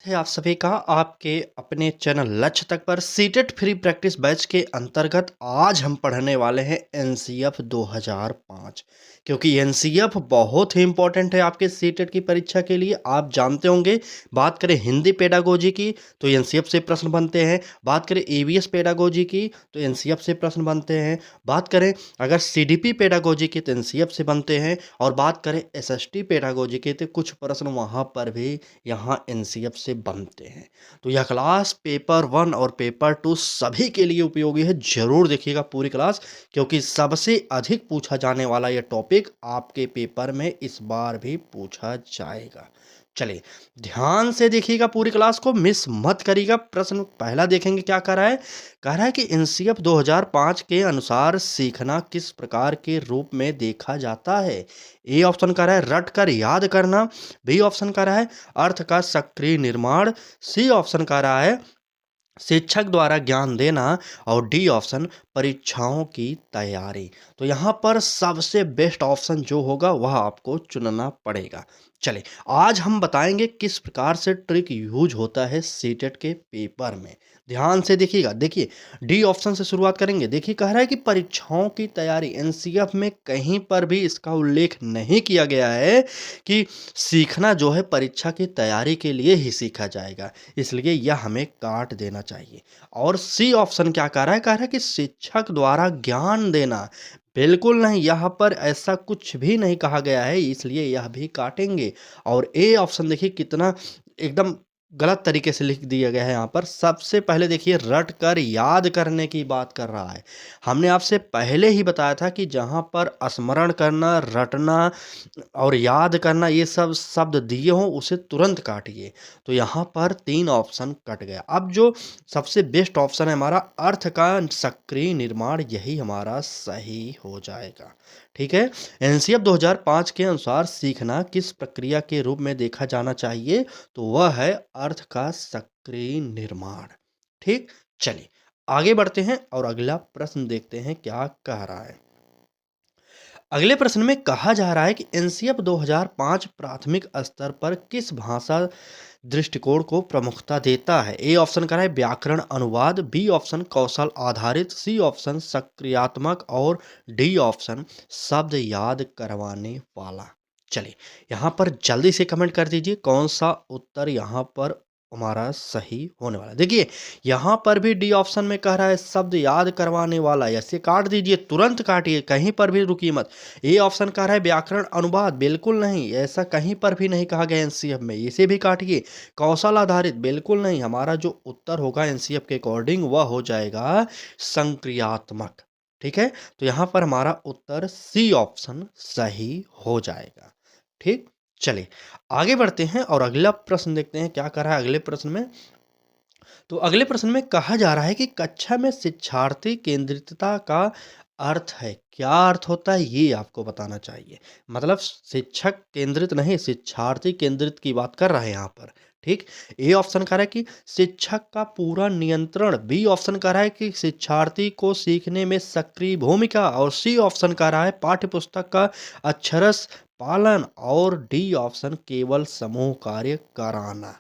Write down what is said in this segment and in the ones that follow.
थे आप सभी का आपके अपने चैनल लक्ष्य तक पर सीटेट फ्री प्रैक्टिस बैच के अंतर्गत आज हम पढ़ने वाले हैं एनसीएफ 2005। क्योंकि एनसीएफ बहुत ही इंपॉर्टेंट है आपके सीटेट की परीक्षा के लिए। आप जानते होंगे, बात करें हिंदी पेडागोजी की तो एनसीएफ से प्रश्न बनते हैं, बात करें ईवीएस पेडागोजी की तो एनसीएफ से प्रश्न बनते हैं, बात करें अगर सीडीपी पेडागोजी की तो एनसीएफ से बनते हैं, और बात करें एसएसटी पेडागोजी के तो कुछ प्रश्न वहाँ पर भी यहाँ एनसीएफ से बनते हैं। तो यह क्लास पेपर 1 और पेपर 2 सभी के लिए उपयोगी है। ज़रूर देखिएगा पूरी क्लास, क्योंकि सबसे अधिक पूछा जाने वाला यह टॉपिक आपके पेपर में इस बार भी पूछा जाएगा। चलिए ध्यान से देखिएगा, पूरी क्लास को मिस मत करिएगा। प्रश्न पहला देखेंगे क्या कह रहा है कि एनसीएफ 2005 के अनुसार सीखना किस प्रकार के रूप में देखा जाता है। ए ऑप्शन कह रहा है रट कर याद करना, बी ऑप्शन कह रहा है अर्थ का सक्रिय निर्माण, सी ऑप्शन कह रहा है शिक्षक द्वारा ज्ञान देना, और डी ऑप्शन परीक्षाओं की तैयारी। तो यहाँ पर सबसे बेस्ट ऑप्शन जो होगा वह आपको चुनना पड़ेगा। चलिए आज हम बताएंगे किस प्रकार से ट्रिक यूज होता है सीटेट के पेपर में। ध्यान से देखिएगा। देखिए डी ऑप्शन से शुरुआत करेंगे। देखिए कह रहा है कि परीक्षाओं की तैयारी। एनसीएफ में कहीं पर भी इसका उल्लेख नहीं किया गया है कि सीखना जो है परीक्षा की तैयारी के लिए ही सीखा जाएगा, इसलिए यह हमें काट देना चाहिए। और सी ऑप्शन क्या कह रहा है कि शिक्षक द्वारा ज्ञान देना। बिल्कुल नहीं, यहाँ पर ऐसा कुछ भी नहीं कहा गया है, इसलिए यह भी काटेंगे। और ए ऑप्शन देखिए कितना एकदम गलत तरीके से लिख दिया गया है। यहाँ पर सबसे पहले देखिए रट कर याद करने की बात कर रहा है। हमने आपसे पहले ही बताया था कि जहाँ पर स्मरण करना, रटना और याद करना ये सब शब्द दिए हों उसे तुरंत काटिए। तो यहाँ पर 3 ऑप्शन कट गया। अब जो सबसे बेस्ट ऑप्शन है हमारा अर्थ का सक्रिय निर्माण, यही हमारा सही हो जाएगा। ठीक है। एनसीएफ 2005 के अनुसार सीखना किस प्रक्रिया के रूप में देखा जाना चाहिए, तो वह है अर्थ का सक्रिय निर्माण। ठीक। चलिए आगे बढ़ते हैं और अगला प्रश्न देखते हैं क्या कह रहा है। अगले प्रश्न में कहा जा रहा है कि एनसीएफ 2005 प्राथमिक स्तर पर किस भाषा दृष्टिकोण को प्रमुखता देता है। ए ऑप्शन कह रहा है व्याकरण अनुवाद, बी ऑप्शन कौशल आधारित, सी ऑप्शन सक्रियात्मक, और डी ऑप्शन शब्द याद करवाने वाला। चलिए यहाँ पर जल्दी से कमेंट कर दीजिए कौन सा उत्तर यहाँ पर हमारा सही होने वाला है। देखिए यहाँ पर भी डी ऑप्शन में कह रहा है शब्द याद करवाने वाला, ऐसे काट दीजिए, तुरंत काटिए, कहीं पर भी रुकिए मत। ए ऑप्शन कह रहा है व्याकरण अनुवाद, बिल्कुल नहीं, ऐसा कहीं पर भी नहीं कहा गया एनसीएफ में, इसे भी काटिए। कौशल आधारित, बिल्कुल नहीं, हमारा जो उत्तर होगा एनसीएफ के अकॉर्डिंग वह हो जाएगा संक्रियात्मक। ठीक है। तो यहाँ पर हमारा उत्तर सी ऑप्शन सही हो जाएगा। ठीक। चलिए आगे बढ़ते हैं और अगला प्रश्न देखते हैं क्या कर रहा है अगले प्रश्न में। तो अगले प्रश्न में कहा जा रहा है कि कक्षा में शिक्षार्थी केंद्रितता का अर्थ है। क्या अर्थ होता है ये आपको बताना चाहिए। मतलब शिक्षक केंद्रित नहीं, शिक्षार्थी केंद्रित की बात कर रहे हैं यहाँ पर। ठीक। ए ऑप्शन कह रहा है कि शिक्षक का पूरा नियंत्रण, बी ऑप्शन कह रहा है कि शिक्षार्थी को सीखने में सक्रिय भूमिका, और सी ऑप्शन कह रहा है पाठ्य पुस्तक का अक्षरश पालन, और डी ऑप्शन केवल समूह कार्य कराना।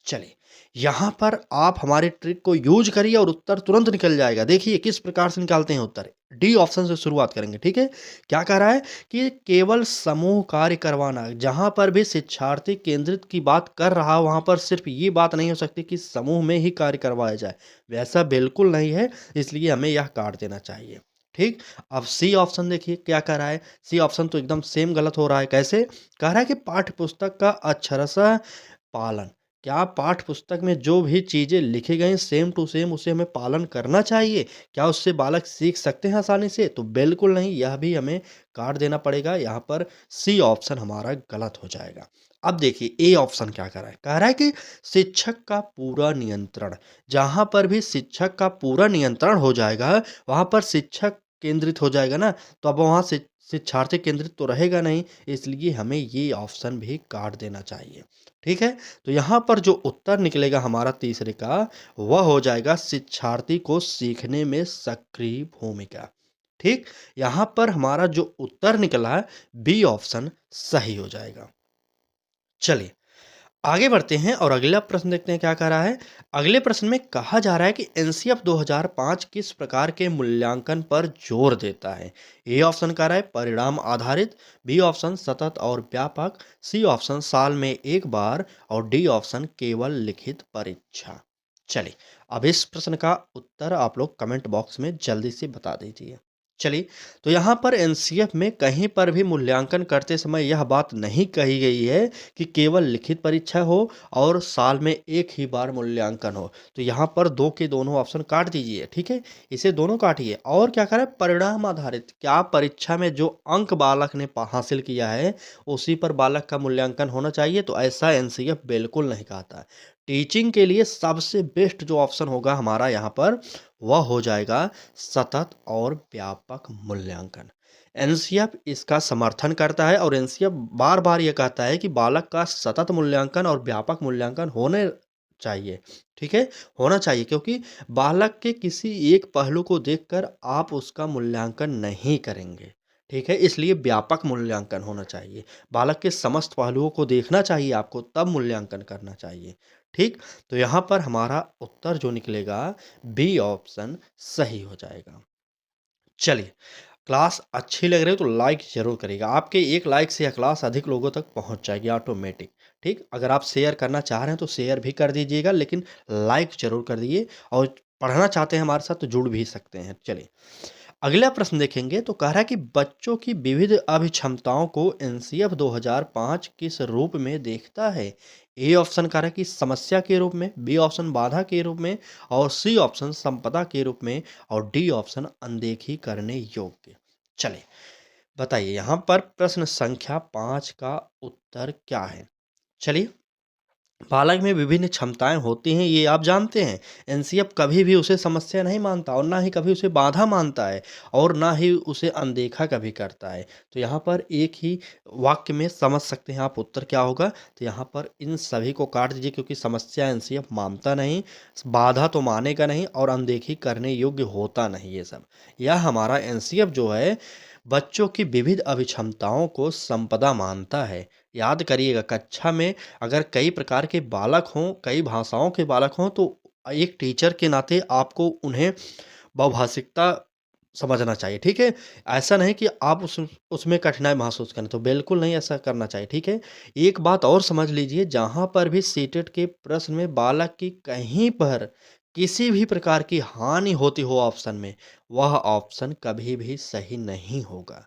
चलिए यहाँ पर आप हमारे ट्रिक को यूज करिए और उत्तर तुरंत निकल जाएगा। देखिए किस प्रकार से निकालते हैं उत्तर। डी ऑप्शन से शुरुआत करेंगे। ठीक है। क्या कह रहा है कि केवल समूह कार्य करवाना। जहां पर भी शिक्षार्थी केंद्रित की बात कर रहा वहां पर सिर्फ ये बात नहीं हो सकती कि समूह में ही कार्य करवाया जाए, वैसा बिल्कुल नहीं है, इसलिए हमें यह काट देना चाहिए। ठीक। अब सी ऑप्शन देखिए क्या कह रहा है। सी ऑप्शन तो एकदम सेम गलत हो रहा है। कैसे कह रहा है कि पाठ्य पुस्तक का अक्षरशः पालन। क्या पाठ्य पुस्तक में जो भी चीज़ें लिखी गई सेम टू सेम उसे हमें पालन करना चाहिए? क्या उससे बालक सीख सकते हैं आसानी से? तो बिल्कुल नहीं, यह भी हमें काट देना पड़ेगा। यहाँ पर सी ऑप्शन हमारा गलत हो जाएगा। अब देखिए ए ऑप्शन क्या कह रहा है। कह रहा है कि शिक्षक का पूरा नियंत्रण। जहाँ पर भी शिक्षक का पूरा नियंत्रण हो जाएगा वहाँ पर शिक्षक केंद्रित हो जाएगा ना, तो अब वहाँ से शिक्षार्थी केंद्रित तो रहेगा नहीं, इसलिए हमें ये ऑप्शन भी काट देना चाहिए। ठीक है। तो यहाँ पर जो उत्तर निकलेगा हमारा तीसरे का, वह हो जाएगा शिक्षार्थी को सीखने में सक्रिय भूमिका। ठीक। यहाँ पर हमारा जो उत्तर निकला है बी ऑप्शन सही हो जाएगा। चलिए आगे बढ़ते हैं और अगला प्रश्न देखते हैं क्या कह रहा है। अगले प्रश्न में कहा जा रहा है कि एनसीएफ 2005 किस प्रकार के मूल्यांकन पर जोर देता है। ए ऑप्शन कह रहा है परिणाम आधारित, बी ऑप्शन सतत और व्यापक, सी ऑप्शन साल में एक बार और डी ऑप्शन केवल लिखित परीक्षा। चलिए, अब इस प्रश्न का उत्तर आप लोग कमेंट बॉक्स में जल्दी से बता दीजिए। चलिए, तो यहाँ पर एनसीएफ में कहीं पर भी मूल्यांकन करते समय यह बात नहीं कही गई है कि केवल लिखित परीक्षा हो और साल में एक ही बार मूल्यांकन हो। तो यहाँ पर दो के दोनों ऑप्शन काट दीजिए, ठीक है? इसे दोनों काटिए और क्या करें, परिणाम आधारित, क्या परीक्षा में जो अंक बालक ने हासिल किया है उसी पर बालक का मूल्यांकन होना चाहिए? तो ऐसा एनसीएफ बिल्कुल नहीं कहता है। टीचिंग के लिए सबसे बेस्ट जो ऑप्शन होगा हमारा यहाँ पर, वह हो जाएगा सतत और व्यापक मूल्यांकन। एनसीएफ इसका समर्थन करता है और एनसीएफ बार-बार ये कहता है कि बालक का सतत मूल्यांकन और व्यापक मूल्यांकन होने चाहिए, ठीक है? होना चाहिए, क्योंकि बालक के किसी एक पहलू को देखकर आप उसका मूल्यांकन नहीं करेंगे, ठीक है? इसलिए व्यापक मूल्यांकन होना चाहिए। बालक के समस्त पहलुओं को देखना चाहिए आपको, तब मूल्यांकन करना चाहिए, ठीक? तो यहाँ पर हमारा उत्तर जो निकलेगा, बी ऑप्शन सही हो जाएगा। चलिए, क्लास अच्छी लग रही हो तो लाइक ज़रूर करिएगा। आपके एक लाइक से यह क्लास अधिक लोगों तक पहुंच जाएगी ऑटोमेटिक, ठीक? अगर आप शेयर करना चाह रहे हैं तो शेयर भी कर दीजिएगा, लेकिन लाइक ज़रूर कर दीजिए और पढ़ना चाहते हैं हमारे साथ तो जुड़ भी सकते हैं। चलिए, अगला प्रश्न देखेंगे तो कह रहा है कि बच्चों की विविध अभिक्षमताओं को एनसीएफ 2005 किस रूप में देखता है? ए ऑप्शन कह रहा है कि समस्या के रूप में, बी ऑप्शन बाधा के रूप में और सी ऑप्शन संपदा के रूप में और डी ऑप्शन अनदेखी करने योग्य। चलिए, बताइए यहाँ पर प्रश्न संख्या 5 का उत्तर क्या है? चलिए, बालक में विभिन्न क्षमताएँ होती हैं, ये आप जानते हैं। एनसीएफ कभी भी उसे समस्या नहीं मानता और ना ही कभी उसे बाधा मानता है और ना ही उसे अनदेखा कभी करता है। तो यहाँ पर एक ही वाक्य में समझ सकते हैं आप उत्तर क्या होगा। तो यहाँ पर इन सभी को काट दीजिए, क्योंकि समस्या एनसीएफ मानता नहीं, बाधा तो मानेगा नहीं और अनदेखी करने योग्य होता नहीं ये सब। यह हमारा एनसीएफ जो है, बच्चों की विविध अभिक्षमताओं को संपदा मानता है। याद करिएगा, कक्षा में अगर कई प्रकार के बालक हों, कई भाषाओं के बालक हों, तो एक टीचर के नाते आपको उन्हें बहुभाषिकता समझना चाहिए, ठीक है? ऐसा नहीं कि आप उसमें कठिनाई महसूस करें, तो बिल्कुल नहीं ऐसा करना चाहिए, ठीक है? एक बात और समझ लीजिए, जहाँ पर भी सीटेट के प्रश्न में बालक की कहीं पर किसी भी प्रकार की हानि होती हो ऑप्शन में, वह ऑप्शन कभी भी सही नहीं होगा।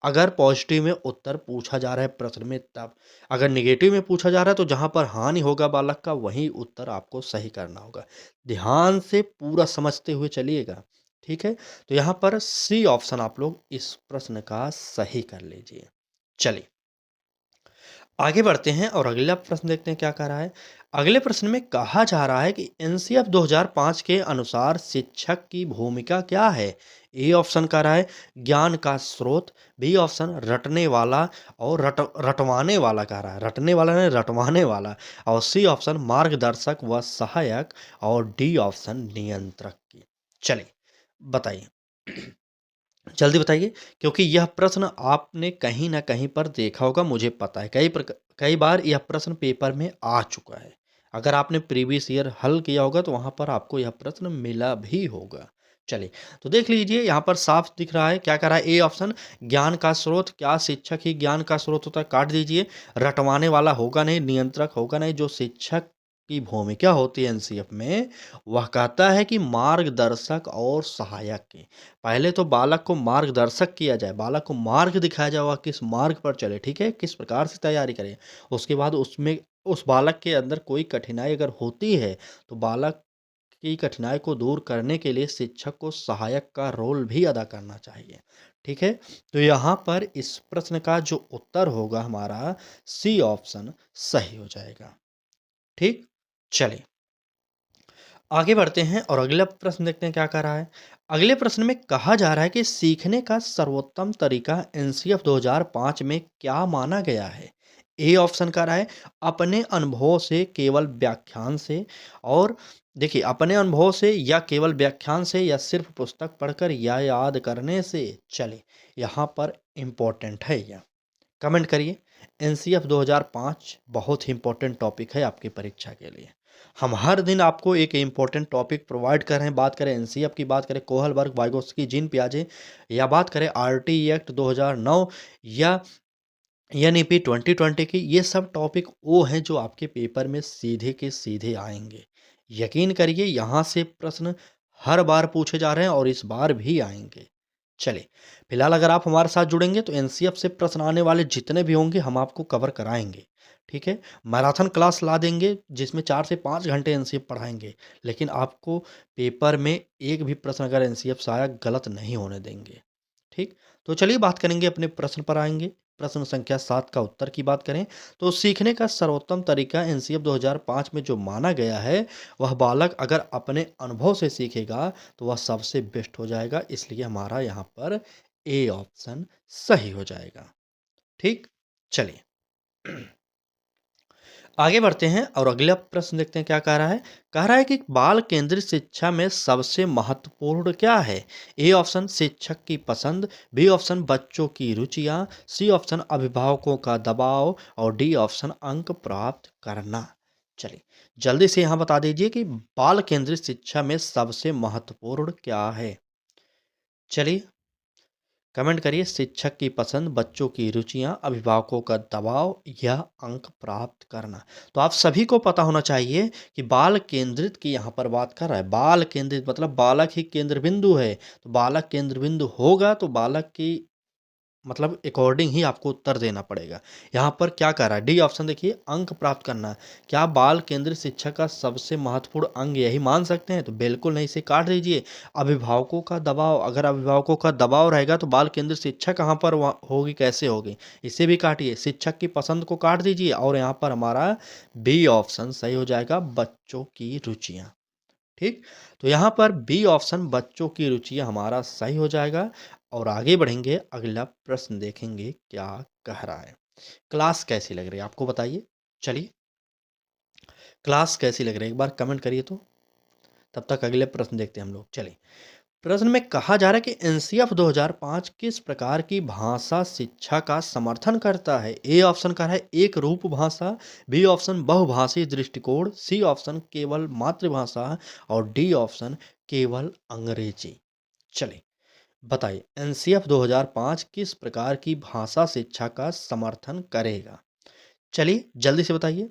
अगर पॉजिटिव में उत्तर पूछा जा रहा है प्रश्न में तब, अगर नेगेटिव में पूछा जा रहा है तो जहाँ पर हानि होगा बालक का, वही उत्तर आपको सही करना होगा। ध्यान से पूरा समझते हुए चलिएगा, ठीक है? तो यहाँ पर सी ऑप्शन आप लोग इस प्रश्न का सही कर लीजिए। चलिए, आगे बढ़ते हैं और अगला प्रश्न देखते हैं क्या कह रहा है। अगले प्रश्न में कहा जा रहा है कि एनसीएफ 2005 के अनुसार शिक्षक की भूमिका क्या है? ए ऑप्शन कह रहा है ज्ञान का स्रोत, बी ऑप्शन रटने वाला और रटवाने वाला कह रहा है, रटने वाला नहीं रटवाने वाला, और सी ऑप्शन मार्गदर्शक व सहायक और डी ऑप्शन नियंत्रक की। चलिए, बताइए। जल्दी बताइए, क्योंकि यह प्रश्न आपने कहीं न कहीं पर देखा होगा, मुझे पता है। कई बार यह प्रश्न पेपर में आ चुका है। अगर आपने प्रीवियस ईयर हल किया होगा तो वहाँ पर आपको यह प्रश्न मिला भी होगा। चलिए, तो देख लीजिए यहाँ पर साफ दिख रहा है, क्या कह रहा है? ए ऑप्शन ज्ञान का स्रोत, क्या शिक्षक ही ज्ञान का स्रोत होता है? काट दीजिए। रटवाने वाला होगा नहीं, नियंत्रक होगा नहीं, जो शिक्षक की भूमिका होती है एनसीएफ में, वह कहता है कि मार्गदर्शक और सहायक की। पहले तो बालक को मार्गदर्शक किया जाए, बालक को मार्ग दिखाया जाए, वह किस मार्ग पर चले, ठीक है? किस प्रकार से तैयारी करे। उसके बाद उसमें उस बालक के अंदर कोई कठिनाई अगर होती है, तो बालक की कठिनाई को दूर करने के लिए शिक्षक को सहायक का रोल भी अदा करना चाहिए, ठीक है? तो यहाँ पर इस प्रश्न का जो उत्तर होगा हमारा, सी ऑप्शन सही हो जाएगा, ठीक? चलिए, आगे बढ़ते हैं और अगला प्रश्न देखते हैं क्या कह रहा है। अगले प्रश्न में कहा जा रहा है कि सीखने का सर्वोत्तम तरीका एनसीएफ 2005 में क्या माना गया है? ए ऑप्शन कह रहा है अपने अनुभव से, केवल व्याख्यान से, और देखिए अपने अनुभव से या केवल व्याख्यान से या सिर्फ पुस्तक पढ़कर या याद करने से। चलिए, यहाँ पर इम्पोर्टेंट है यह, कमेंट करिए। एनसीएफ 2005 बहुत ही इम्पोर्टेंट टॉपिक है आपकी परीक्षा के लिए। हम हर दिन आपको एक इम्पोर्टेंट टॉपिक प्रोवाइड कर रहे हैं। बात करें एनसीएफ की, बात करें कोहलबर्ग, वाइगोत्स्की, जीन पियाजे, या बात करें आरटी एक्ट 2009 या एनईपी 2020 की, ये सब टॉपिक वो हैं जो आपके पेपर में सीधे के सीधे आएंगे। यकीन करिए यहाँ से प्रश्न हर बार पूछे जा रहे हैं और इस बार भी आएंगे। चलिए, फिलहाल अगर आप हमारे साथ जुड़ेंगे तो एनसीएफ से प्रश्न आने वाले जितने भी होंगे हम आपको कवर कराएंगे। ठीक है, मैराथन क्लास ला देंगे जिसमें 4 से 5 घंटे एनसीएफ पढ़ाएंगे, लेकिन आपको पेपर में एक भी प्रश्न अगर एनसीएफ से आया गलत नहीं होने देंगे। ठीक, तो चलिए बात करेंगे, अपने प्रश्न पर आएंगे। प्रश्न संख्या 7 का उत्तर की बात करें तो सीखने का सर्वोत्तम तरीका एनसीएफ 2005 में जो माना गया है, वह बालक अगर अपने अनुभव से सीखेगा तो वह सबसे बेस्ट हो जाएगा। इसलिए हमारा यहाँ पर ए ऑप्शन सही हो जाएगा। ठीक, चलिए आगे बढ़ते हैं और अगला प्रश्न देखते हैं क्या कह रहा है। कह रहा है कि बाल केंद्रित शिक्षा में सबसे महत्वपूर्ण क्या है? ए ऑप्शन शिक्षक की पसंद, बी ऑप्शन बच्चों की रुचियां, सी ऑप्शन अभिभावकों का दबाव और डी ऑप्शन अंक प्राप्त करना। चलिए जल्दी से यहाँ बता दीजिए कि बाल केंद्रित शिक्षा में सबसे महत्वपूर्ण क्या है। चलिए कमेंट करिए, शिक्षक की पसंद, बच्चों की रुचियां, अभिभावकों का दबाव या अंक प्राप्त करना। तो आप सभी को पता होना चाहिए कि बाल केंद्रित की यहाँ पर बात कर रहा है। बाल केंद्रित मतलब बालक ही केंद्र बिंदु है, तो बालक केंद्र बिंदु होगा तो बालक की मतलब अकॉर्डिंग ही आपको उत्तर देना पड़ेगा। यहाँ पर क्या कर रहा है, डी ऑप्शन देखिए, अंक प्राप्त करना। क्या बाल केंद्रित शिक्षा का सबसे महत्वपूर्ण अंग यही मान सकते हैं? तो बिल्कुल नहीं, इसे काट दीजिए। अभिभावकों का दबाव, अगर अभिभावकों का दबाव रहेगा तो बाल केंद्रित शिक्षा कहाँ पर होगी, कैसे होगी? इसे भी काटिए, शिक्षक की पसंद को काट दीजिए और यहाँ पर हमारा बी ऑप्शन सही हो जाएगा, बच्चों की रुचियाँ। ठीक, तो यहाँ पर बी ऑप्शन बच्चों की रुचियाँ हमारा सही हो जाएगा। और आगे बढ़ेंगे, अगला प्रश्न देखेंगे क्या कह रहा है। क्लास कैसी लग रही है आपको बताइए। चलिए क्लास कैसी लग रही है एक बार कमेंट करिए तो, तब तक अगले प्रश्न देखते हैं हम लोग। चलिए, प्रश्न में कहा जा रहा है कि एनसीएफ 2005 किस प्रकार की भाषा शिक्षा का समर्थन करता है? ए ऑप्शन का है एक रूप भाषा, बी ऑप्शन बहुभाषी दृष्टिकोण, सी ऑप्शन केवल मातृभाषा और डी ऑप्शन केवल अंग्रेजी। चलिए बताइए, एनसीएफ 2005 किस प्रकार की भाषा शिक्षा का समर्थन करेगा? चलिए जल्दी से बताइए।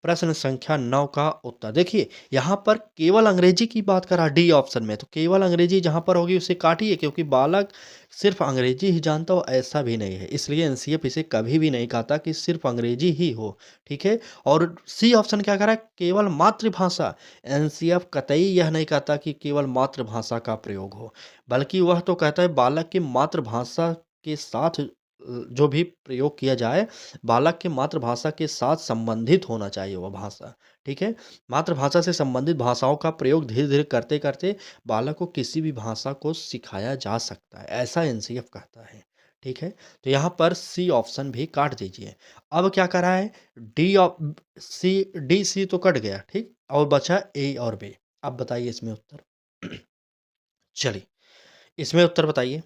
प्रश्न संख्या 9 का उत्तर देखिए, यहाँ पर केवल अंग्रेजी की बात करा डी ऑप्शन में, तो केवल अंग्रेजी जहाँ पर होगी उसे काटिए, क्योंकि बालक सिर्फ अंग्रेजी ही जानता हो ऐसा भी नहीं है। इसलिए एनसीएफ इसे कभी भी नहीं कहता कि सिर्फ अंग्रेजी ही हो। ठीक है, और सी ऑप्शन क्या करा, केवल मातृभाषा। एनसीएफ कतई यह नहीं कहता कि केवल मातृभाषा का प्रयोग हो, बल्कि वह तो कहता है बालक की मातृभाषा के साथ जो भी प्रयोग किया जाए, बालक के मातृभाषा के साथ संबंधित होना चाहिए वह भाषा। ठीक है, मातृभाषा से संबंधित भाषाओं का प्रयोग धीरे धीरे करते करते बालक को किसी भी भाषा को सिखाया जा सकता है, ऐसा एनसीएफ कहता है। ठीक है, तो यहाँ पर सी ऑप्शन भी काट दीजिए। अब क्या करा है, डी ऑप सी, डी सी तो कट गया, ठीक, और बचा ए और बी। अब बताइए इसमें उत्तर। चलिए इसमें उत्तर बताइए।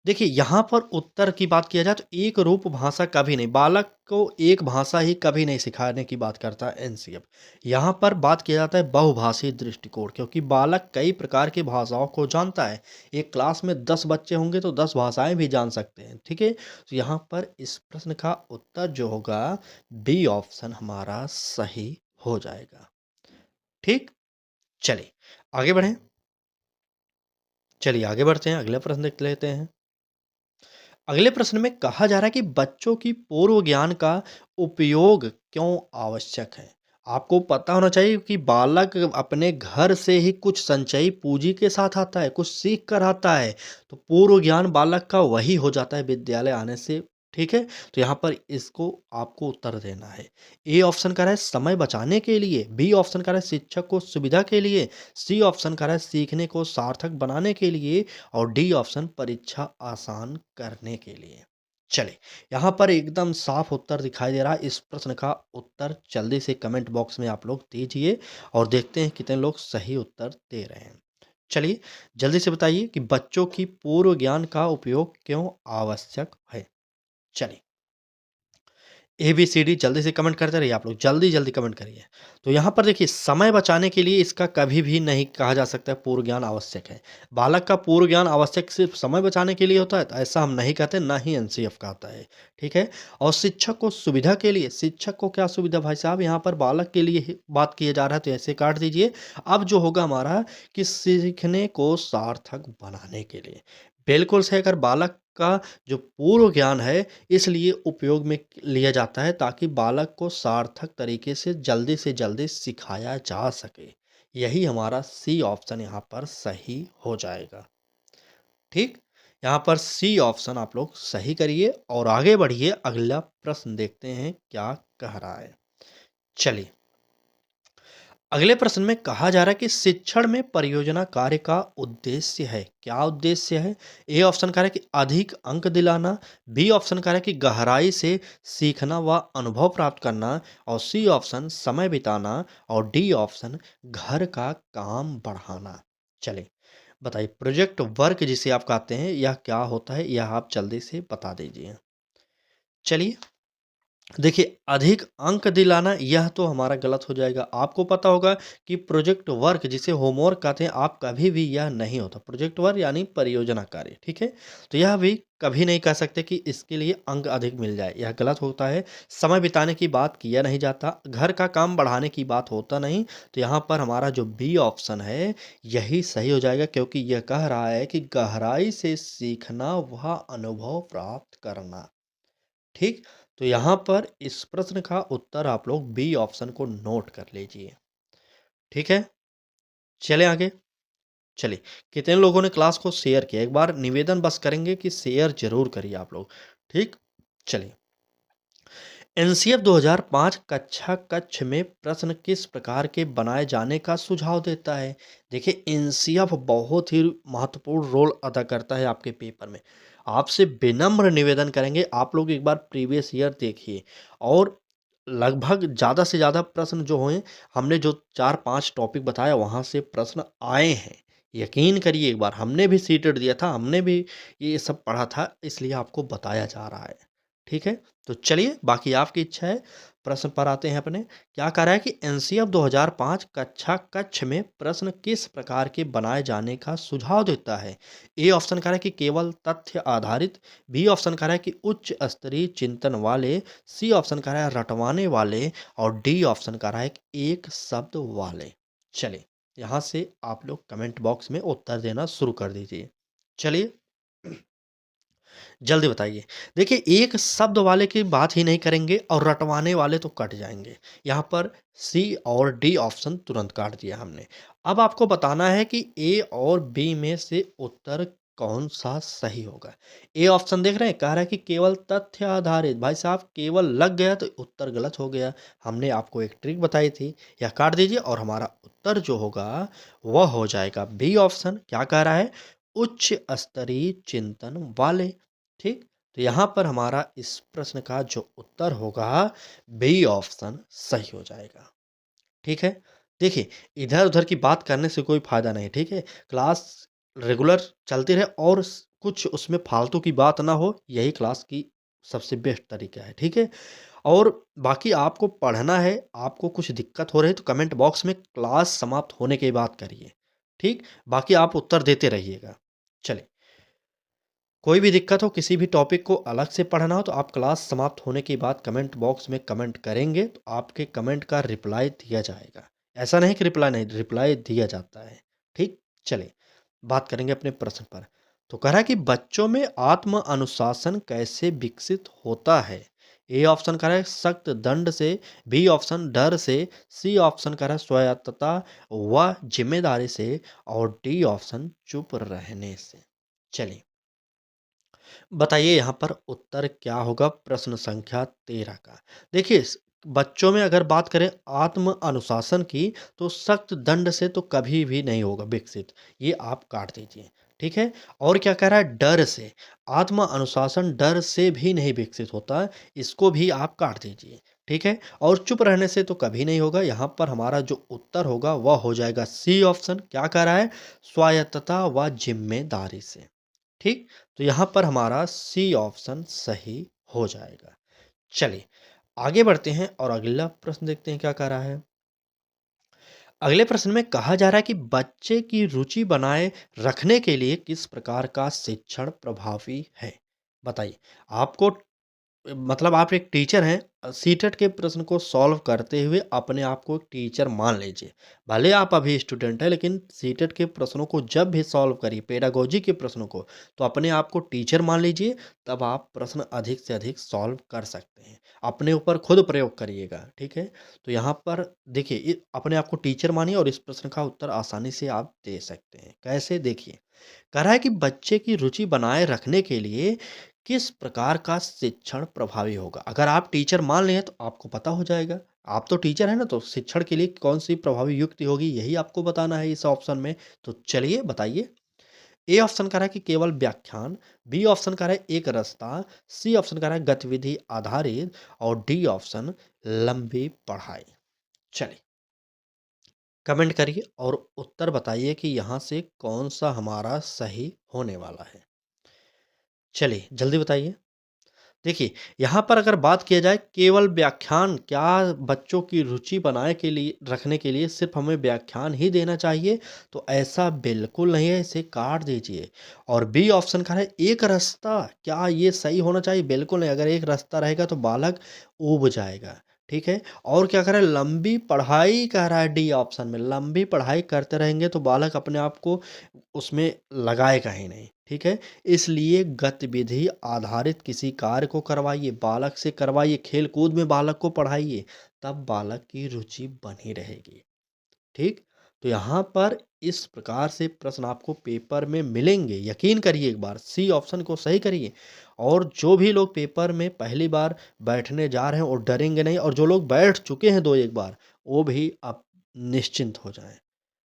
देखिए यहाँ पर उत्तर की बात किया जाए तो एक रूप भाषा कभी नहीं, बालक को एक भाषा ही कभी नहीं सिखाने की बात करता है एनसीएफ। यहाँ पर बात किया जाता है बहुभाषी दृष्टिकोण, क्योंकि बालक कई प्रकार की भाषाओं को जानता है। एक क्लास में 10 बच्चे होंगे तो 10 भाषाएं भी जान सकते हैं। ठीक है, तो यहाँ पर इस प्रश्न का उत्तर जो होगा बी ऑप्शन हमारा सही हो जाएगा। ठीक, चलिए आगे बढ़ें। चलिए आगे बढ़ते हैं, अगला प्रश्न देख लेते हैं। अगले प्रश्न में कहा जा रहा है कि बच्चों की पूर्व ज्ञान का उपयोग क्यों आवश्यक है? आपको पता होना चाहिए कि बालक अपने घर से ही कुछ संचयी पूंजी के साथ आता है, कुछ सीख कर आता है। तो पूर्व ज्ञान बालक का वही हो जाता है विद्यालय आने से। ठीक है, तो यहाँ पर इसको आपको उत्तर देना है। ए ऑप्शन का है समय बचाने के लिए, बी ऑप्शन का है शिक्षक को सुविधा के लिए, सी ऑप्शन का है सीखने को सार्थक बनाने के लिए और डी ऑप्शन परीक्षा आसान करने के लिए। चलिए यहाँ पर एकदम साफ उत्तर दिखाई दे रहा है। इस प्रश्न का उत्तर जल्दी से कमेंट बॉक्स में आप लोग दीजिए और देखते हैं कितने लोग सही उत्तर दे रहे हैं। चलिए जल्दी से बताइए कि बच्चों की पूर्व ज्ञान का उपयोग क्यों आवश्यक है। चलिए ABCD जल्दी से कमेंट करते रहिए आप लोग, जल्दी-जल्दी कमेंट करिए। तो यहाँ पर देखिए समय बचाने के लिए इसका कभी भी नहीं कहा जा सकता है पूर्व ज्ञान आवश्यक है। बालक का पूर्व ज्ञान आवश्यक सिर्फ़ समय बचाने के लिए होता है? तो ऐसा हम नहीं कहते, ना ही एनसीएफ कहता है, ठीक है? और शिक्षक को सुविधा के लिए, शिक्षक को क्या सुविधा भाई साहब यहाँ पर बालक के लिए ही बात किया जा रहा है तो ऐसे काट दीजिए। अब जो होगा हमारा कि सीखने को सार्थक बनाने के लिए। बिल्कुल से अगर बालक का जो पूर्व ज्ञान है इसलिए उपयोग में लिया जाता है ताकि बालक को सार्थक तरीके से जल्दी सिखाया जा सके। यही हमारा सी ऑप्शन यहाँ पर सही हो जाएगा। ठीक? यहाँ पर सी ऑप्शन आप लोग सही करिए और आगे बढ़िए अगला प्रश्न देखते हैं क्या कह रहा है। चलिए अगले प्रश्न में कहा जा रहा है कि शिक्षण में परियोजना कार्य का उद्देश्य है। क्या उद्देश्य है? ए ऑप्शन कह रहा है कि अधिक अंक दिलाना, बी ऑप्शन कह रहा है कि गहराई से सीखना व अनुभव प्राप्त करना और सी ऑप्शन समय बिताना और डी ऑप्शन घर का काम बढ़ाना। चलिए बताइए प्रोजेक्ट वर्क जिसे आप कहते हैं यह क्या होता है? यह आप जल्दी से बता दीजिए। चलिए देखिए, अधिक अंक दिलाना यह तो हमारा गलत हो जाएगा। आपको पता होगा कि प्रोजेक्ट वर्क जिसे होमवर्क कहते हैं, आप कभी भी यह नहीं होता। प्रोजेक्ट वर्क यानी परियोजना कार्य, ठीक है? तो यह भी कभी नहीं कह सकते कि इसके लिए अंक अधिक मिल जाए, यह गलत होता है। समय बिताने की बात किया नहीं जाता, घर का काम बढ़ाने की बात होता नहीं। तो यहाँ पर हमारा जो बी ऑप्शन है, यही सही हो जाएगा क्योंकि यह कह रहा है कि गहराई से सीखना वह अनुभव प्राप्त करना। ठीक? तो यहाँ पर इस प्रश्न का उत्तर आप लोग बी ऑप्शन को नोट कर लीजिए। ठीक है? चलें आगे। चलिए, कितने लोगों ने क्लास को शेयर किया? एक बार निवेदन बस करेंगे कि शेयर ज़रूर करिए आप लोग। ठीक? चलिए। एनसीएफ 2005 कक्षा कक्ष में प्रश्न किस प्रकार के बनाए जाने का सुझाव देता है? देखिए एनसीएफ बहुत ही महत्वपूर्ण रोल अदा करता है आपके पेपर में। आपसे विनम्र निवेदन करेंगे आप लोग एक बार प्रीवियस ईयर देखिए और लगभग ज़्यादा से ज़्यादा प्रश्न जो हैं हमने जो 4-5 टॉपिक बताया वहाँ से प्रश्न आए हैं। यकीन करिए एक बार हमने भी सीटेट दिया था, हमने भी ये सब पढ़ा था इसलिए आपको बताया जा रहा है। ठीक है? तो चलिए बाकी आपकी इच्छा है। प्रश्न पर आते हैं अपने। क्या कह रहा है कि एनसीएफ 2005 कक्षा कक्ष में प्रश्न किस प्रकार के बनाए जाने का सुझाव देता है? ए ऑप्शन कह रहा है कि केवल तथ्य आधारित, बी ऑप्शन कह रहा है कि उच्च स्तरीय चिंतन वाले, सी ऑप्शन कह रहा है रटवाने वाले और डी ऑप्शन कह रहा है कि एक शब्द वाले। चलिए, यहाँ से आप लोग कमेंट बॉक्स में उत्तर देना शुरू कर दीजिए। चलिए जल्दी बताइए। देखिए एक शब्द वाले की बात ही नहीं करेंगे और रटवाने वाले तो कट जाएँगे। यहाँ पर सी और डी ऑप्शन तुरंत काट दिया हमने। अब आपको बताना है कि ए और बी में से उत्तर कौन-सा सही होगा। ए ऑप्शन देख रहे हैं? कह रहा है कि केवल तथ्य आधारित। भाई साहब केवल लग गया तो उत्तर गलत हो गया। हमने आपको एक ट्रिक बताई थी। यह काट दीजिए और हमारा उत्तर जो होगा वह हो जाएगा बी ऑप्शन। क्या कह रहा है? उच्च स्तरीय चिंतन वाले। ठीक? तो यहाँ पर हमारा इस प्रश्न का जो उत्तर होगा बी ऑप्शन सही हो जाएगा। ठीक है? देखिए, इधर-उधर की बात करने से कोई फ़ायदा नहीं, ठीक है? क्लास रेगुलर चलती रहे और कुछ उसमें फ़ालतू की बात ना हो, यही क्लास की सबसे बेस्ट तरीका है, ठीक है? और बाकी आपको पढ़ना है, आपको कुछ दिक्कत हो रही है तो कमेंट बॉक्स में क्लास समाप्त होने के बाद करिए, ठीक? बाकी आप उत्तर देते रहिएगा। चलिए। कोई भी दिक्कत हो किसी भी टॉपिक को अलग से पढ़ना हो तो आप क्लास समाप्त होने के बाद कमेंट बॉक्स में कमेंट करेंगे तो आपके कमेंट का रिप्लाई दिया जाएगा। ऐसा नहीं कि रिप्लाई नहीं, रिप्लाई दिया जाता है। ठीक? चलिए, बात करेंगे अपने प्रश्न पर। तो कह रहा है कि बच्चों में आत्म अनुशासन कैसे विकसित होता है? ए ऑप्शन कह रहा है सख्त दंड से, बी ऑप्शन डर से, सी ऑप्शन कह रहा है स्वायत्तता व जिम्मेदारी से और डी ऑप्शन चुप रहने से। चलिए बताइए यहाँ पर उत्तर क्या होगा प्रश्न संख्या 13 का। देखिए बच्चों में अगर बात करें आत्म अनुशासन की तो सख्त दंड से तो कभी भी नहीं होगा विकसित, ये आप काट दीजिए। ठीक है? और क्या कह रहा है डर से, आत्म अनुशासन डर से भी नहीं विकसित होता, इसको भी आप काट दीजिए। ठीक है? और चुप रहने से तो कभी नहीं होगा, यहाँ पर हमारा जो उत्तर होगा वह हो जाएगा सी ऑप्शन। क्या कह रहा है? स्वायत्तता व जिम्मेदारी से। ठीक? तो यहाँ पर हमारा सी ऑप्शन सही हो जाएगा। चलिए, आगे बढ़ते हैं और अगला प्रश्न देखते हैं क्या कह रहा है। अगले प्रश्न में कहा जा रहा है कि बच्चे की रुचि बनाए रखने के लिए किस प्रकार का शिक्षण प्रभावी है? बताइए। आपको मतलब आप एक टीचर हैं, सीटेट के प्रश्न को सॉल्व करते हुए अपने आप को एक टीचर मान लीजिए। भले आप अभी स्टूडेंट हैं, लेकिन सीटेट के प्रश्नों को जब भी सॉल्व करिए, पेडागोजी के प्रश्नों को, तो अपने आप को टीचर मान लीजिए, तब आप प्रश्न अधिक से अधिक सॉल्व कर सकते हैं। अपने ऊपर खुद प्रयोग करिएगा, ठीक है? तो यहाँ पर देखिए, अपने आप को टीचर मानिए और इस प्रश्न का उत्तर आसानी से आप दे सकते हैं। कैसे? देखिए, कह रहा है कि बच्चे की रुचि बनाए रखने के लिए किस प्रकार का शिक्षण प्रभावी होगा? अगर आप टीचर मान लिए तो आपको पता हो जाएगा। आप तो टीचर हैं ना, तो शिक्षण के लिए कौन-सी प्रभावी युक्ति होगी यही आपको बताना है इस ऑप्शन में। तो चलिए बताइए। ए ऑप्शन कह रहा है कि केवल व्याख्यान, बी ऑप्शन कह रहा है एक रास्ता, सी ऑप्शन कह रहा है गतिविधि आधारित और डी ऑप्शन लंबी पढ़ाई। चलिए, कमेंट करिए और उत्तर बताइए कि यहाँ से कौन-सा हमारा सही होने वाला है। चलिए, जल्दी बताइए। देखिए, यहाँ पर अगर बात किया जाए केवल व्याख्यान, क्या बच्चों की रुचि बनाए के लिए रखने के लिए सिर्फ़ हमें व्याख्यान ही देना चाहिए? तो ऐसा बिल्कुल नहीं है, इसे काट दीजिए। और बी ऑप्शन कह रहा है एक रास्ता, क्या ये सही होना चाहिए? बिल्कुल नहीं, अगर एक रास्ता रहेगा तो बालक ऊब जाएगा, ठीक है? और क्या कह रहा है लंबी पढ़ाई कह रहा है डी ऑप्शन में, लंबी पढ़ाई करते रहेंगे तो बालक अपने आप को उसमें लगाएगा ही नहीं, ठीक है? इसलिए गतिविधि आधारित किसी कार्य को करवाइए, बालक से करवाइए, खेल-कूद में बालक को पढ़ाइए, तब बालक की रुचि बनी रहेगी, ठीक? तो यहाँ पर इस प्रकार से प्रश्न आपको पेपर में मिलेंगे, यकीन करिए एक बार, सी ऑप्शन को सही करिए। और जो भी लोग पेपर में पहली बार बैठने जा रहे हैं और डरेंगे नहीं, और जो लोग बैठ चुके हैं 2-1 बार, वो भी अब निश्चिंत हो जाएँ।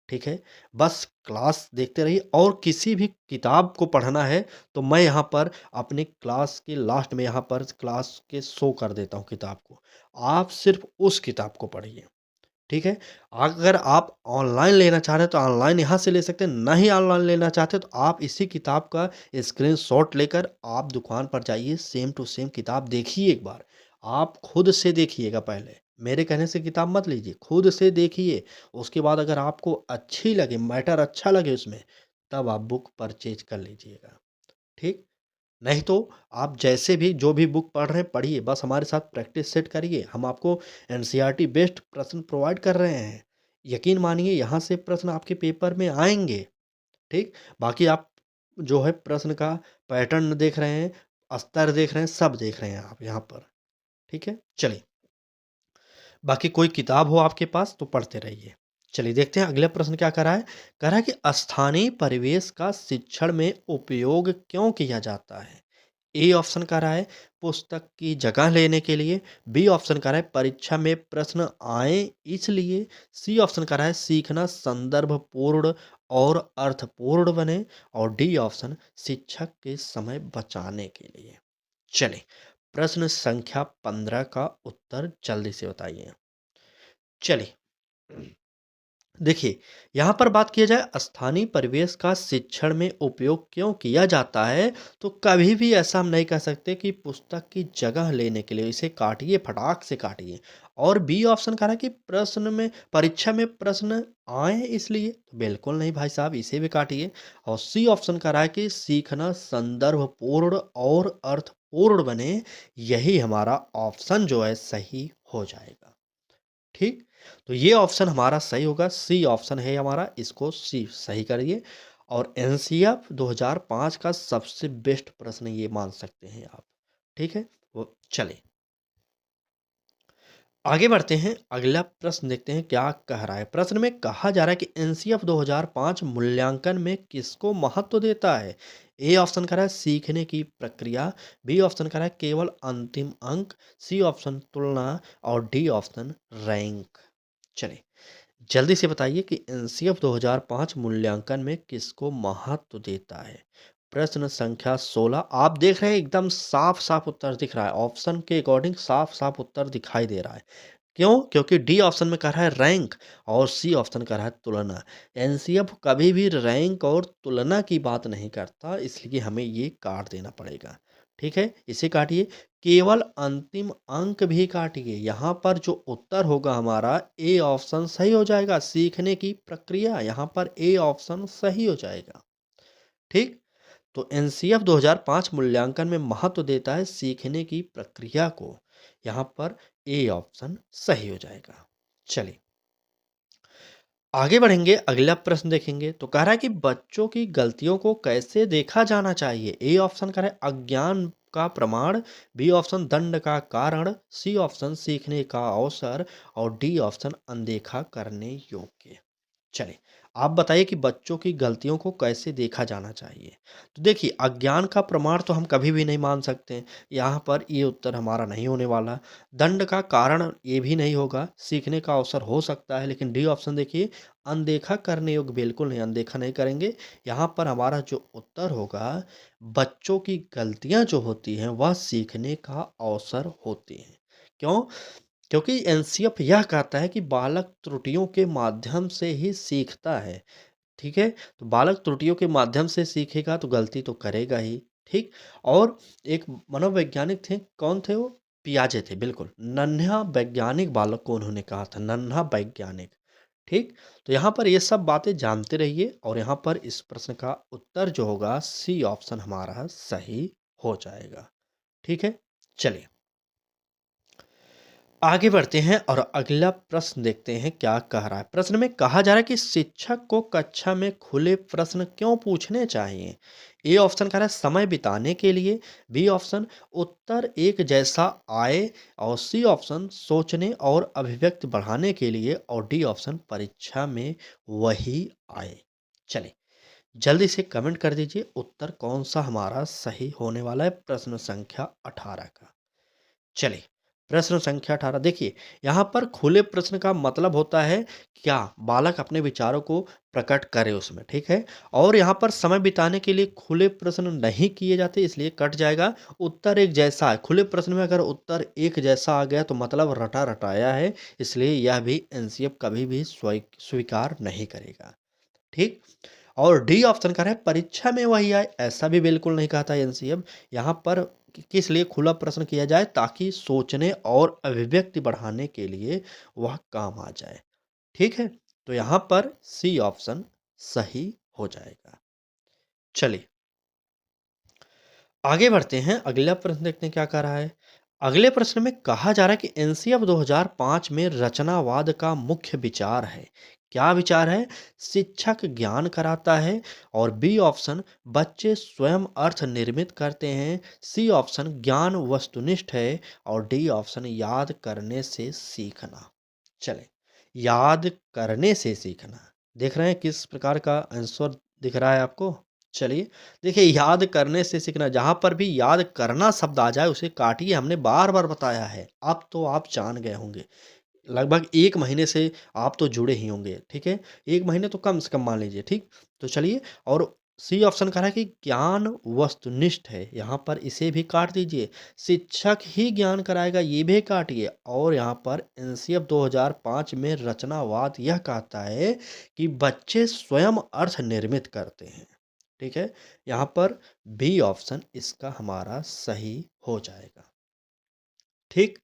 ठीक है? बस क्लास देखते रहिए, और किसी भी किताब को पढ़ना है तो मैं यहाँ पर अपनी क्लास के लास्ट में यहाँ पर क्लास के शो कर देता हूँ किताब को। आप सिर्फ़ उस किताब को पढ़िए, ठीक है? अगर आप ऑनलाइन लेना चाह रहे हैं तो ऑनलाइन यहाँ से ले सकते हैं, नहीं ऑनलाइन लेना चाहते तो आप इसी किताब का स्क्रीनशॉट लेकर आप दुकान पर जाइए, सेम टू सेम किताब देखिए एक बार। आप खुद से देखिएगा पहले, मेरे कहने से किताब मत लीजिए, खुद से देखिए। उसके बाद अगर आपको अच्छी लगे, मैटर अच्छा लगे उसमें, तब आप बुक परचेज़ कर लीजिएगा, ठीक? नहीं तो आप जैसे भी जो भी बुक पढ़ रहे हैं पढ़िए, बस हमारे साथ प्रैक्टिस सेट करिए। हम आपको एनसीईआरटी बेस्ड प्रश्न प्रोवाइड कर रहे हैं। यकीन मानिए यहाँ से प्रश्न आपके पेपर में आएँगे, ठीक? बाकी आप जो है प्रश्न का पैटर्न देख रहे हैं, स्तर देख रहे हैं, सब देख रहे हैं आप यहाँ पर, ठीक है? चलिए, बाकी कोई किताब हो आपके पास तो पढ़ते रहिए। चलिए देखते हैं अगला प्रश्न क्या कह रहा है? कह रहा है कि स्थानीय परिवेश का शिक्षण में उपयोग क्यों किया जाता है? ए ऑप्शन कह रहा है पुस्तक की जगह लेने के लिए, बी ऑप्शन कह रहा है परीक्षा में प्रश्न आए इसलिए, सी ऑप्शन कह रहा है सीखना संदर्भ पूर्ण और अर्थपूर्ण बने, और डी ऑप्शन शिक्षक के समय बचाने के लिए। चलिए, प्रश्न संख्या 15 का उत्तर जल्दी से बताइए। चलिए, देखिए, यहाँ पर बात किया जाए स्थानीय परिवेश का शिक्षण में उपयोग क्यों किया जाता है, तो कभी भी ऐसा हम नहीं कह सकते कि पुस्तक की जगह लेने के लिए, इसे काटिए, फटाक से काटिए। और बी ऑप्शन कह रहा है कि प्रश्न में परीक्षा में प्रश्न आए इसलिए, तो बिल्कुल नहीं भाई साहब, इसे भी काटिए। और सी ऑप्शन कह रहा है कि सीखना संदर्भ पूर्ण और अर्थपूर्ण बने, यही हमारा ऑप्शन जो है सही हो जाएगा, ठीक? तो ये ऑप्शन हमारा सही होगा, सी ऑप्शन है हमारा, इसको सी सही करिए। और एनसीएफ 2005 का सबसे बेस्ट प्रश्न ये मान सकते हैं आप, ठीक है? वो चलिए, आगे बढ़ते हैं, अगला प्रश्न देखते हैं क्या कह रहा है। प्रश्न में कहा जा रहा है कि एनसीएफ 2005 मूल्यांकन में किसको महत्व देता है? ए ऑप्शन कह रहा है सीखने की प्रक्रिया, बी ऑप्शन कह रहा है केवल अंतिम अंक, सी ऑप्शन तुलना, और डी ऑप्शन रैंक। चलिए, जल्दी से बताइए कि एनसीएफ 2005 मूल्यांकन में किसको महत्व देता है? प्रश्न संख्या 16 आप देख रहे हैं, एकदम साफ-साफ उत्तर दिख रहा है। ऑप्शन के अकॉर्डिंग साफ-साफ उत्तर दिखाई दे रहा है। क्यों? क्योंकि डी ऑप्शन में कह रहा है रैंक और सी ऑप्शन कह रहा है तुलना। एनसीएफ कभी भी रैंक और तुलना की बात नहीं करता, इसलिए हमें ये काट देना पड़ेगा। ठीक है, इसे काटिए, केवल अंतिम अंक भी काटिए। यहाँ पर जो उत्तर होगा हमारा ए ऑप्शन सही हो जाएगा। सीखने की प्रक्रिया, यहाँ पर ए ऑप्शन सही हो जाएगा। ठीक, तो एनसीएफ 2005 मूल्यांकन में महत्व देता है सीखने की प्रक्रिया को। यहाँ पर ए ऑप्शन सही हो जाएगा। चलिए आगे बढ़ेंगे, अगला प्रश्न देखेंगे। तो कह रहा है कि बच्चों की गलतियों को कैसे देखा जाना चाहिए। ए ऑप्शन कह रहा है अज्ञान का प्रमाण, बी ऑप्शन दंड का कारण, सी ऑप्शन सीखने का अवसर और डी ऑप्शन अनदेखा करने योग्य। चलिए आप बताइए कि बच्चों की गलतियों को कैसे देखा जाना चाहिए। तो देखिए अज्ञान का प्रमाण तो हम कभी भी नहीं मान सकते हैं, यहाँ पर ये उत्तर हमारा नहीं होने वाला। दंड का कारण ये भी नहीं होगा, सीखने का अवसर हो सकता है, लेकिन डी ऑप्शन देखिए अनदेखा करने योग्य, बिल्कुल नहीं, अनदेखा नहीं करेंगे। यहाँ पर हमारा जो उत्तर होगा, बच्चों की गलतियाँ जो होती हैं वह सीखने का अवसर होती हैं। क्यों? क्योंकि एनसीएफ यह कहता है कि बालक त्रुटियों के माध्यम से ही सीखता है। ठीक है, तो बालक त्रुटियों के माध्यम से सीखेगा तो गलती तो करेगा ही। ठीक, और एक मनोवैज्ञानिक थे, कौन थे वो? पियाजे थे, बिल्कुल नन्हा वैज्ञानिक बालक को उन्होंने कहा था, नन्हा वैज्ञानिक। ठीक, तो यहाँ पर ये सब बातें जानते रहिए और यहाँ पर इस प्रश्न का उत्तर जो होगा सी ऑप्शन हमारा सही हो जाएगा। ठीक है, चलिए आगे बढ़ते हैं और अगला प्रश्न देखते हैं क्या कह रहा है। प्रश्न में कहा जा रहा है कि शिक्षक को कक्षा में खुले प्रश्न क्यों पूछने चाहिए। ए ऑप्शन कह रहा है समय बिताने के लिए, बी ऑप्शन उत्तर एक जैसा आए और सी ऑप्शन सोचने और अभिव्यक्ति बढ़ाने के लिए और डी ऑप्शन परीक्षा में वही आए। चलिए जल्दी से कमेंट कर दीजिए उत्तर कौन सा हमारा सही होने वाला है प्रश्न संख्या 18 का। चलिए प्रश्न संख्या 18 देखिए, यहाँ पर खुले प्रश्न का मतलब होता है क्या बालक अपने विचारों को प्रकट करे उसमें। ठीक है, और यहाँ पर समय बिताने के लिए खुले प्रश्न नहीं किए जाते, इसलिए कट जाएगा। उत्तर एक जैसा है, खुले प्रश्न में अगर उत्तर एक जैसा आ गया तो मतलब रटा रटाया है, इसलिए यह भी एनसीएफ कभी भी स्वीकार नहीं करेगा। ठीक, और डी ऑप्शन कर है परीक्षा में वही आए, ऐसा भी बिल्कुल नहीं कहता एनसीएफ। यहाँ पर किस लिए खुला प्रश्न किया जाए, ताकि सोचने और अभिव्यक्ति बढ़ाने के लिए वह काम आ जाए। ठीक है, तो यहाँ पर सी ऑप्शन सही हो जाएगा। चलिए आगे बढ़ते हैं, अगला प्रश्न देखते हैं क्या कह रहा है। अगले प्रश्न में कहा जा रहा है कि एनसीएफ 2005 में रचनावाद का मुख्य विचार है। क्या विचार है? शिक्षक ज्ञान कराता है और बी ऑप्शन बच्चे स्वयं अर्थ निर्मित करते हैं, सी ऑप्शन ज्ञान वस्तुनिष्ठ है और डी ऑप्शन याद करने से सीखना। चले याद करने से सीखना, देख रहे हैं किस प्रकार का आंसर दिख रहा है आपको। चलिए देखिए याद करने से सीखना, जहाँ पर भी याद करना शब्द आ जाए उसे काटिए, हमने बार बार बताया है, अब तो आप जान गए होंगे। लगभग 1 महीने से आप तो जुड़े ही होंगे। ठीक है, 1 महीने तो कम से कम मान लीजिए। ठीक, तो चलिए, और सी ऑप्शन कह रहा है कि ज्ञान वस्तुनिष्ठ है, यहाँ पर इसे भी काट दीजिए। शिक्षक ही ज्ञान कराएगा, ये भी काटिए। और यहाँ पर एनसीएफ 2005 में रचनावाद यह कहता है कि बच्चे स्वयं अर्थ निर्मित करते हैं। ठीक है, यहाँ पर बी ऑप्शन इसका हमारा सही हो जाएगा। ठीक,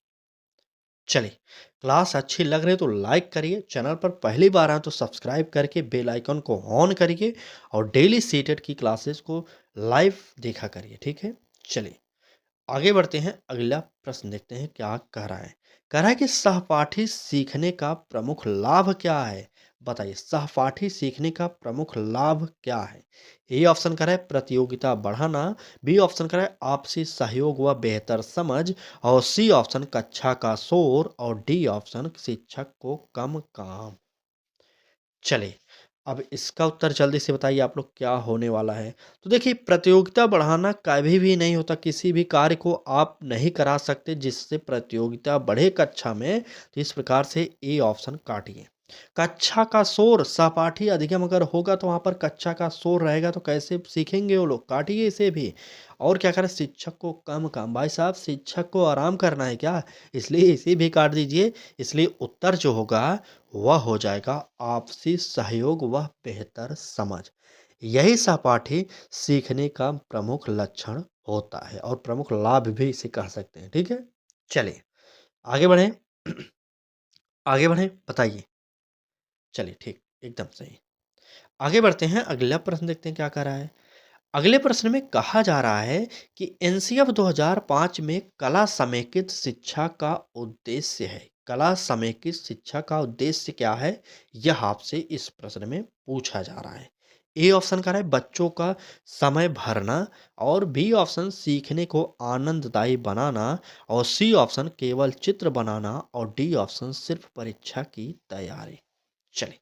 चलिए क्लास अच्छी लग रही है तो लाइक करिए, चैनल पर पहली बार आए तो सब्सक्राइब करके बेल आइकन को ऑन करिए और डेली सीटेट की क्लासेस को लाइव देखा करिए। ठीक है, चलिए आगे बढ़ते हैं, अगला प्रश्न देखते हैं क्या कह रहा है। कह रहा है कि सहपाठी सीखने का प्रमुख लाभ क्या है। बताइए सहपाठी सीखने का प्रमुख लाभ क्या है। ए ऑप्शन कह रहा है प्रतियोगिता बढ़ाना, बी ऑप्शन कह रहा है आपसी सहयोग व बेहतर समझ और सी ऑप्शन कक्षा का शोर और डी ऑप्शन शिक्षक को कम काम। चलिए अब इसका उत्तर जल्दी से बताइए आप लोग क्या होने वाला है। तो देखिए प्रतियोगिता बढ़ाना कभी भी नहीं होता, किसी भी कार्य को आप नहीं करा सकते जिससे प्रतियोगिता बढ़े कक्षा में, तो इस प्रकार से ए ऑप्शन काटिए। कक्षा का शोर, सहपाठी अधिगम अगर होगा तो वहाँ पर कक्षा का शोर रहेगा तो कैसे सीखेंगे वो लोग, काटिए इसे भी। और क्या करें, शिक्षक को कम काम, भाई साहब शिक्षक को आराम करना है क्या, इसलिए इसे भी काट दीजिए। इसलिए उत्तर जो होगा वह हो जाएगा आपसी सहयोग व बेहतर समझ। यही सहपाठी सीखने का प्रमुख लक्षण होता है और प्रमुख लाभ भी इसे कह सकते हैं। ठीक है, चलिए आगे बढ़ें। आगे बढ़ें, बताइए। चलिए ठीक, एकदम सही। आगे बढ़ते हैं, अगला प्रश्न देखते हैं क्या कह रहा है। अगले प्रश्न में कहा जा रहा है कि एनसीएफ 2005 में कला समेकित शिक्षा का उद्देश्य है। कला समेकित शिक्षा का उद्देश्य क्या है, यह आपसे इस प्रश्न में पूछा जा रहा है। ए ऑप्शन कह रहा है बच्चों का समय भरना, और बी ऑप्शन सीखने को आनंददायी बनाना, और सी ऑप्शन केवल चित्र बनाना, और डी ऑप्शन सिर्फ परीक्षा की तैयारी। चलिए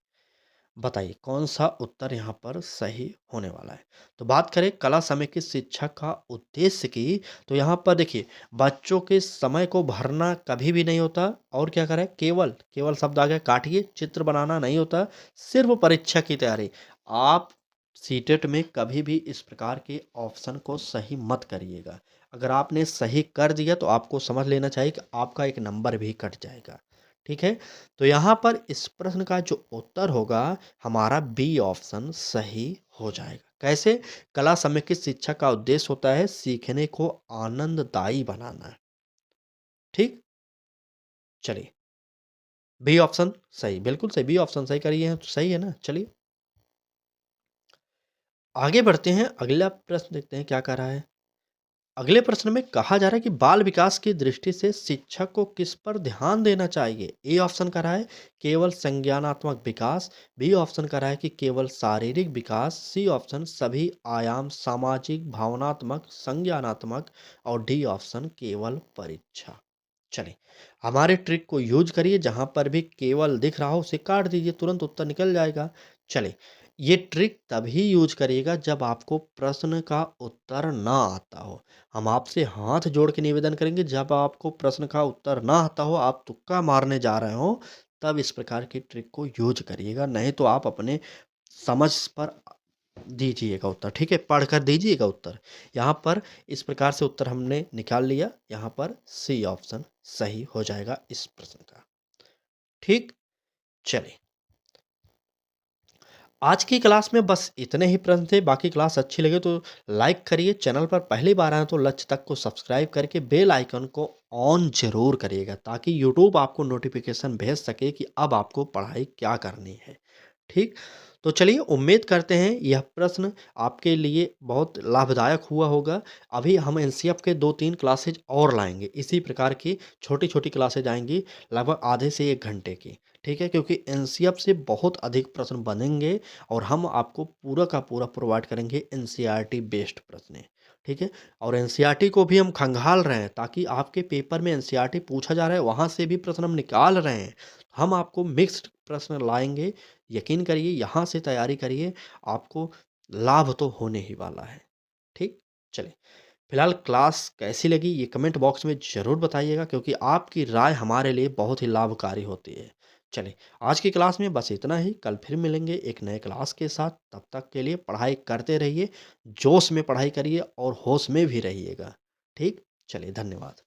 बताइए कौन सा उत्तर यहाँ पर सही होने वाला है। तो बात करें कला समय की शिक्षा का उद्देश्य की, तो यहाँ पर देखिए बच्चों के समय को भरना कभी भी नहीं होता, और क्या करें, केवल केवल शब्द आ गया, काटिए, चित्र बनाना नहीं होता, सिर्फ परीक्षा की तैयारी। आप सीटेट में कभी भी इस प्रकार के ऑप्शन को सही मत करिएगा। अगर आपने सही कर दिया तो आपको समझ लेना चाहिए कि आपका एक नंबर भी कट जाएगा। ठीक है, तो यहाँ पर इस प्रश्न का जो उत्तर होगा हमारा बी ऑप्शन सही हो जाएगा। कैसे, कला समेकित शिक्षा का उद्देश्य होता है सीखने को आनंददायी बनाना। ठीक, चलिए बी ऑप्शन सही, बिल्कुल सही, बी ऑप्शन सही करिए, तो सही है ना। चलिए आगे बढ़ते हैं, अगला प्रश्न देखते हैं क्या कह रहा है। अगले प्रश्न में कहा जा रहा है कि बाल विकास की दृष्टि से शिक्षक को किस पर ध्यान देना चाहिए। ए ऑप्शन कर रहा है केवल संज्ञानात्मक विकास, बी ऑप्शन कर रहा है कि केवल शारीरिक विकास, सी ऑप्शन सभी आयाम सामाजिक भावनात्मक संज्ञानात्मक, और डी ऑप्शन केवल परीक्षा। चलिए हमारे ट्रिक को यूज करिए, जहां पर भी केवल दिख रहा हो उसे काट दीजिए, तुरंत उत्तर निकल जाएगा। चलिए ये ट्रिक तभी यूज करिएगा जब आपको प्रश्न का उत्तर ना आता हो। हम आपसे हाथ जोड़ के निवेदन करेंगे, जब आपको प्रश्न का उत्तर ना आता हो, आप तुक्का मारने जा रहे हो, तब इस प्रकार की ट्रिक को यूज करिएगा, नहीं तो आप अपने समझ पर दीजिएगा उत्तर। ठीक है, पढ़कर दीजिएगा उत्तर। यहाँ पर इस प्रकार से उत्तर हमने निकाल लिया, यहाँ पर सी ऑप्शन सही हो जाएगा इस प्रश्न का। ठीक, चलिए आज की क्लास में बस इतने ही प्रश्न थे। बाकी क्लास अच्छी लगे तो लाइक करिए, चैनल पर पहली बार आए तो लक्ष्य तक को सब्सक्राइब करके बेल आइकन को ऑन जरूर करिएगा, ताकि यूट्यूब आपको नोटिफिकेशन भेज सके कि अब आपको पढ़ाई क्या करनी है। ठीक, तो चलिए उम्मीद करते हैं यह प्रश्न आपके लिए बहुत लाभदायक हुआ होगा। अभी हम एनसीएफ के 2-3 क्लासेज और लाएंगे, इसी प्रकार की छोटी-छोटी क्लासेज आएंगी, लगभग आधे से 1 घंटे की। ठीक है, क्योंकि एनसीएफ से बहुत अधिक प्रश्न बनेंगे, और हम आपको पूरा का पूरा प्रोवाइड करेंगे एनसीईआरटी बेस्ड प्रश्न। ठीक है, और एनसीईआरटी को भी हम खंगाल रहे हैं, ताकि आपके पेपर में एनसीईआरटी पूछा जा रहा है वहाँ से भी प्रश्न हम निकाल रहे हैं। हम आपको मिक्स्ड प्रश्न लाएंगे, यकीन करिए, यहाँ से तैयारी करिए, आपको लाभ तो होने ही वाला है। ठीक, चलिए फिलहाल क्लास कैसी लगी ये कमेंट बॉक्स में ज़रूर बताइएगा, क्योंकि आपकी राय हमारे लिए बहुत ही लाभकारी होती है। चलिए आज की क्लास में बस इतना ही, कल फिर मिलेंगे एक नए क्लास के साथ। तब तक के लिए पढ़ाई करते रहिए, जोश में पढ़ाई करिए और होश में भी रहिएगा। ठीक, चलिए धन्यवाद।